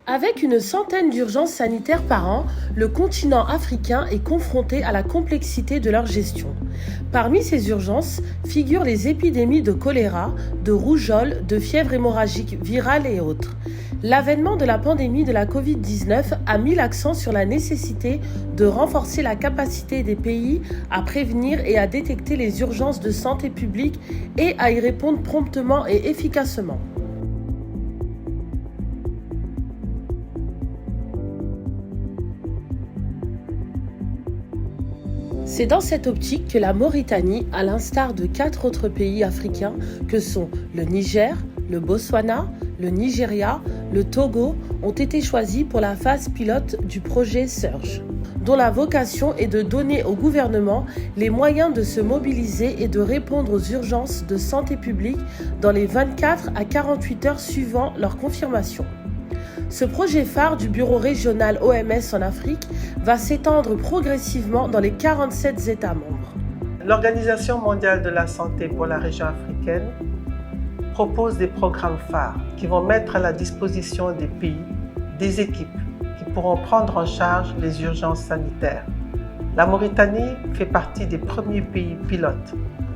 Avec une centaine d'urgences sanitaires par an, le continent africain est confronté à la complexité de leur gestion. Parmi ces urgences figurent les épidémies de choléra, de rougeole, de fièvre hémorragique virale et autres. L'avènement de la pandémie de la Covid-19 a mis l'accent sur la nécessité de renforcer la capacité des pays à prévenir et à détecter les urgences de santé publique et à y répondre promptement et efficacement. C'est dans cette optique que la Mauritanie, à l'instar de 4 autres pays africains que sont le Niger, le Botswana, le Nigeria, le Togo, ont été choisis pour la phase pilote du projet Surge, dont la vocation est de donner au gouvernement les moyens de se mobiliser et de répondre aux urgences de santé publique dans les 24 à 48 heures suivant leur confirmation. Ce projet phare du bureau régional OMS en Afrique va s'étendre progressivement dans les 47 États membres. L'Organisation mondiale de la santé pour la région africaine propose des programmes phares qui vont mettre à la disposition des pays des équipes qui pourront prendre en charge les urgences sanitaires. La Mauritanie fait partie des premiers pays pilotes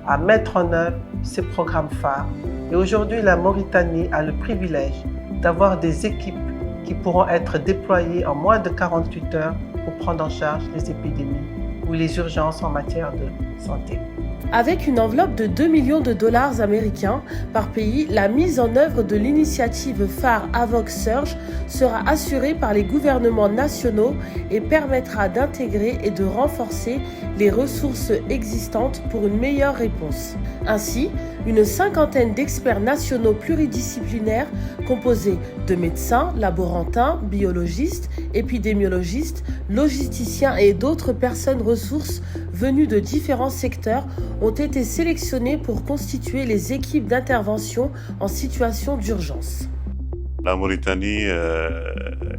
à mettre en œuvre ces programmes phares. Et aujourd'hui, la Mauritanie a le privilège d'avoir des équipes qui pourront être déployées en moins de 48 heures pour prendre en charge les épidémies ou les urgences en matière de santé. Avec une enveloppe de 2 millions de dollars américains par pays, la mise en œuvre de l'initiative phare AVOC Surge sera assurée par les gouvernements nationaux et permettra d'intégrer et de renforcer les ressources existantes pour une meilleure réponse. Ainsi, une cinquantaine d'experts nationaux pluridisciplinaires composés de médecins, laborantins, biologistes, épidémiologistes, logisticiens et d'autres personnes ressources venues de différents secteurs ont été sélectionnés pour constituer les équipes d'intervention en situation d'urgence. La Mauritanie,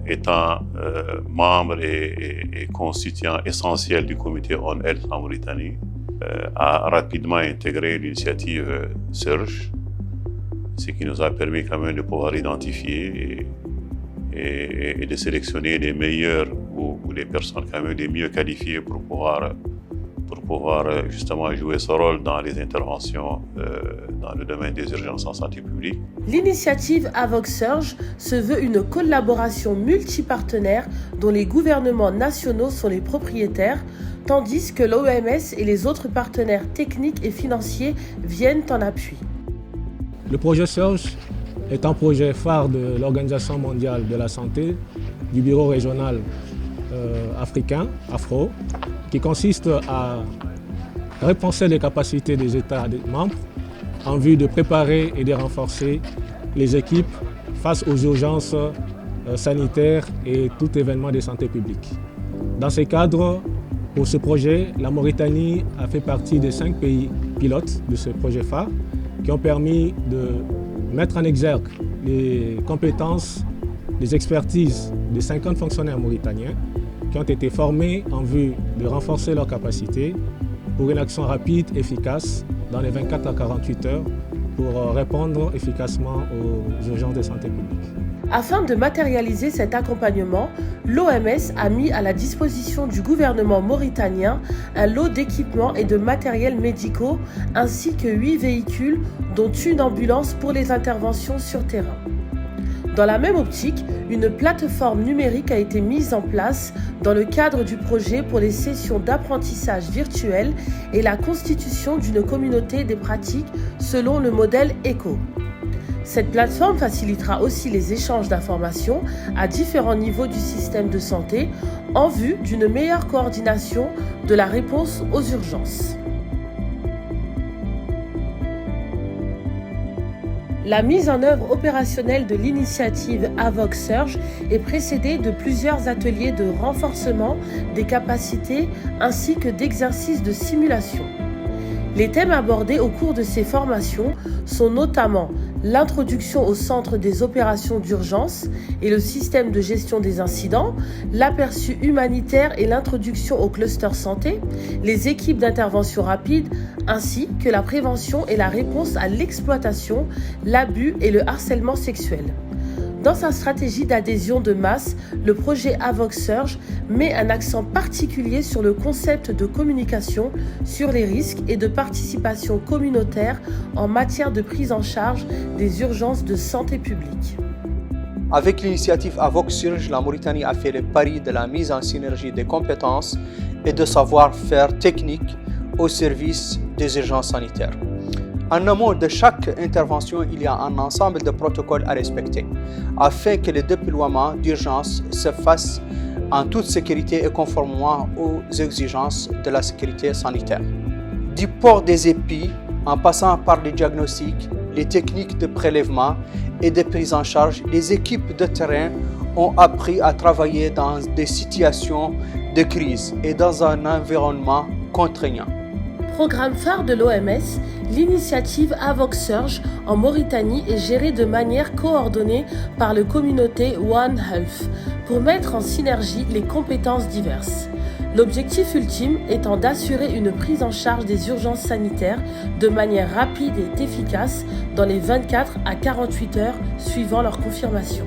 étant membre et constituant essentiel du comité On Health en Mauritanie, a rapidement intégré l'initiative Surge, ce qui nous a permis quand même de pouvoir identifier et de sélectionner les meilleurs ou les personnes quand même les mieux qualifiées pour pouvoir justement jouer ce rôle dans les interventions dans le domaine des urgences en santé publique. L'initiative AVOC Surge se veut une collaboration multipartenaire dont les gouvernements nationaux sont les propriétaires, tandis que l'OMS et les autres partenaires techniques et financiers viennent en appui. Le projet Surge est un projet phare de l'Organisation mondiale de la santé, du bureau régional africain, AFRO, qui consiste à repenser les capacités des États membres en vue de préparer et de renforcer les équipes face aux urgences sanitaires et tout événement de santé publique. Dans ce cadre, pour ce projet, la Mauritanie a fait partie des 5 pays pilotes de ce projet phare qui ont permis de mettre en exergue les compétences, les expertises de 50 fonctionnaires mauritaniens qui ont été formés en vue de renforcer leurs capacités pour une action rapide, efficace, dans les 24 à 48 heures pour répondre efficacement aux urgences de santé publique. Afin de matérialiser cet accompagnement, l'OMS a mis à la disposition du gouvernement mauritanien un lot d'équipements et de matériels médicaux ainsi que 8 véhicules, dont une ambulance pour les interventions sur terrain. Dans la même optique, une plateforme numérique a été mise en place dans le cadre du projet pour les sessions d'apprentissage virtuel et la constitution d'une communauté des pratiques selon le modèle ECHO. Cette plateforme facilitera aussi les échanges d'informations à différents niveaux du système de santé en vue d'une meilleure coordination de la réponse aux urgences. La mise en œuvre opérationnelle de l'initiative AVOC Surge est précédée de plusieurs ateliers de renforcement des capacités ainsi que d'exercices de simulation. Les thèmes abordés au cours de ces formations sont notamment l'introduction au centre des opérations d'urgence et le système de gestion des incidents, l'aperçu humanitaire et l'introduction au cluster santé, les équipes d'intervention rapide, ainsi que la prévention et la réponse à l'exploitation, l'abus et le harcèlement sexuel. Dans sa stratégie d'adhésion de masse, le projet Avox Surge met un accent particulier sur le concept de communication sur les risques et de participation communautaire en matière de prise en charge des urgences de santé publique. Avec l'initiative Avox Surge, la Mauritanie a fait le pari de la mise en synergie des compétences et de savoir-faire technique au service des urgences sanitaires. En amont de chaque intervention, il y a un ensemble de protocoles à respecter afin que le déploiement d'urgence se fasse en toute sécurité et conformément aux exigences de la sécurité sanitaire. Du port des épis, en passant par les diagnostics, les techniques de prélèvement et de prise en charge, les équipes de terrain ont appris à travailler dans des situations de crise et dans un environnement contraignant. Programme phare de l'OMS, l'initiative Avox Surge en Mauritanie est gérée de manière coordonnée par la communauté One Health pour mettre en synergie les compétences diverses. L'objectif ultime étant d'assurer une prise en charge des urgences sanitaires de manière rapide et efficace dans les 24 à 48 heures suivant leur confirmation.